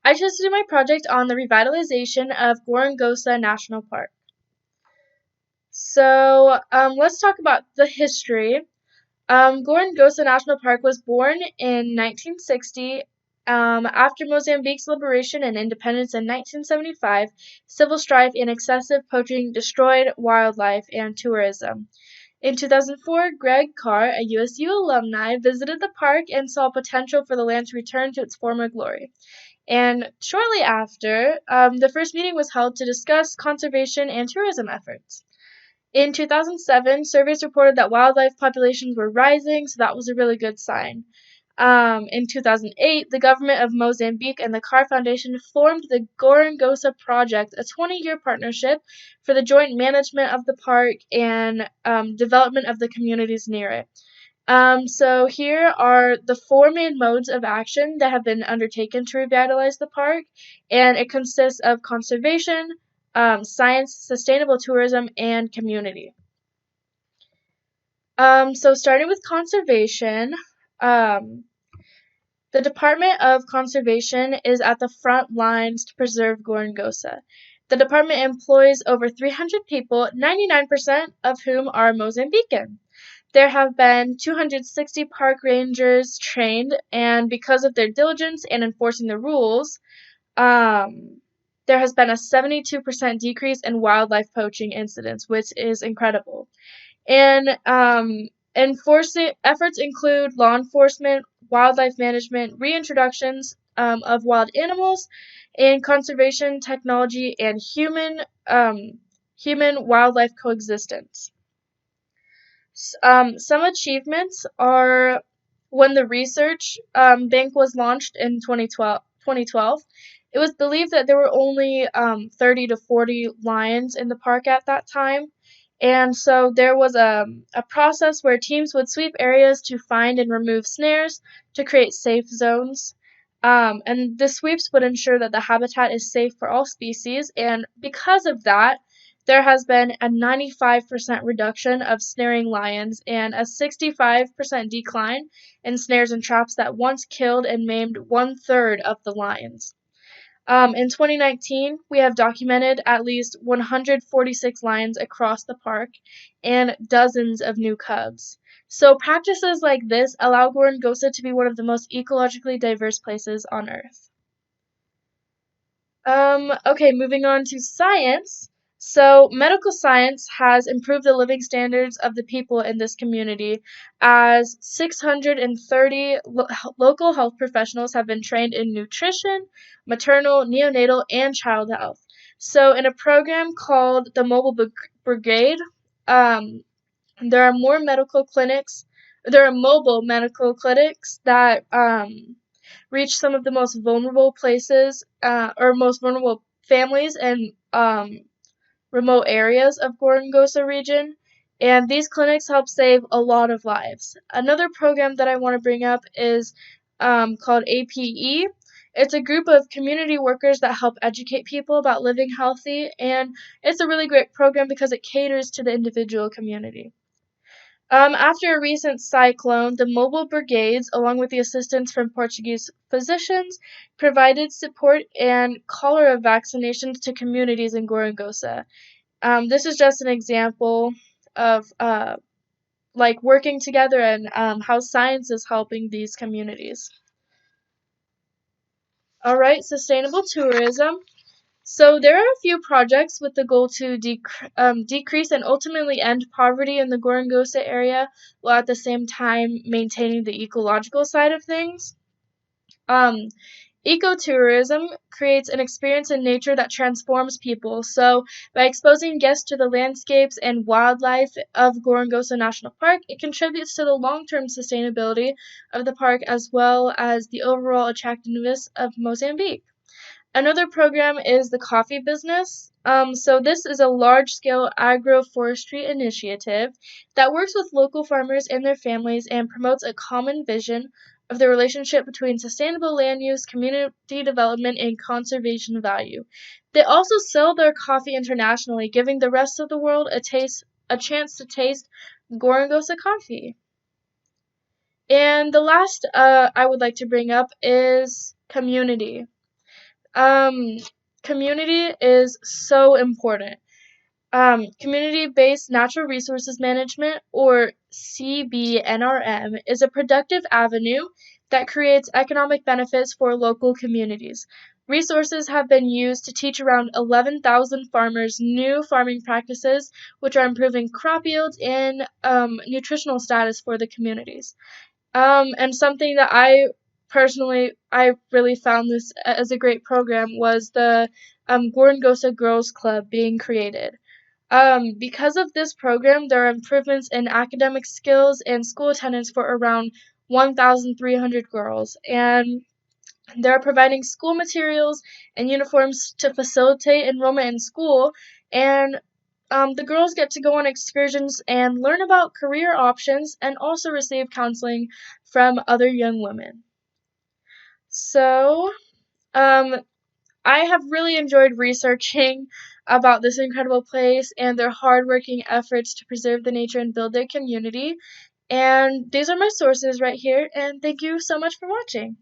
I chose to do my project on the revitalization of Gorongosa National Park. So let's talk about the history. Gorongosa National Park was born in 1960. After Mozambique's liberation and independence in 1975, civil strife and excessive poaching destroyed wildlife and tourism. In 2004, Greg Carr, a USU alumni, visited the park and saw potential for the land to return to its former glory. And shortly after, the first meeting was held to discuss conservation and tourism efforts. In 2007, surveys reported that wildlife populations were rising, so that was a really good sign. In 2008, the government of Mozambique and the Carr Foundation formed the Gorongosa Project, a 20-year partnership for the joint management of the park and development of the communities near it. So here are the four main modes of action that have been undertaken to revitalize the park, and it consists of conservation, science, sustainable tourism, and community. So starting with conservation, um, the Department of Conservation is at the front lines to preserve Gorongosa. The department employs over 300 people, 99% of whom are Mozambican. There have been 260 park rangers trained, and because of their diligence in enforcing the rules, there has been a 72% decrease in wildlife poaching incidents, which is incredible. And enforcing efforts include law enforcement, wildlife management, reintroductions of wild animals, and conservation technology and human wildlife coexistence. Some achievements are when the research bank was launched in 2012. It was believed that there were only 30 to 40 lions in the park at that time. And so there was a process where teams would sweep areas to find and remove snares to create safe zones. And the sweeps would ensure that the habitat is safe for all species. And because of that, there has been a 95% reduction of snaring lions and a 65% decline in snares and traps that once killed and maimed 1/3 of the lions. In 2019, we have documented at least 146 lions across the park and dozens of new cubs. So practices like this allow Gorongosa to be one of the most ecologically diverse places on Earth. Okay, moving on to science. So, medical science has improved the living standards of the people in this community, as 630 local health professionals have been trained in nutrition, maternal, neonatal, and child health. So, in a program called the Mobile Brigade, um, there are more medical clinics. There are mobile medical clinics that reach some of the most vulnerable places or most vulnerable families and remote areas of Gorongosa region, and these clinics help save a lot of lives. Another program that I want to bring up is called APE. It's a group of community workers that help educate people about living healthy, and it's a really great program because it caters to the individual community. After a recent cyclone, the mobile brigades, along with the assistance from Portuguese physicians, provided support and cholera vaccinations to communities in Gorongosa. This is just an example of like working together and how science is helping these communities. All right, sustainable tourism. So there are a few projects with the goal to decrease and ultimately end poverty in the Gorongosa area, while at the same time maintaining the ecological side of things. Um, Ecotourism creates an experience in nature that transforms people. So, by exposing guests to the landscapes and wildlife of Gorongosa National Park, it contributes to the long-term sustainability of the park as well as the overall attractiveness of Mozambique. Another program is the coffee business. So this is a large-scale agroforestry initiative that works with local farmers and their families and promotes a common vision of the relationship between sustainable land use, community development, and conservation value. They also sell their coffee internationally, giving the rest of the world a chance to taste Gorongosa coffee. And the last I would like to bring up is community. Um, Community is so important. Community-based natural resources management, or CBNRM, is a productive avenue that creates economic benefits for local communities. Resources have been used to teach around 11,000 farmers new farming practices, which are improving crop yields and nutritional status for the communities. And something that I really found this as a great program was the Gorongosa Girls Club being created. Because of this program, there are improvements in academic skills and school attendance for around 1,300 girls, and they're providing school materials and uniforms to facilitate enrollment in school, and the girls get to go on excursions and learn about career options and also receive counseling from other young women. So, um, I have really enjoyed researching about this incredible place and their hardworking efforts to preserve the nature and build their community. And these are my sources right here, and thank you so much for watching.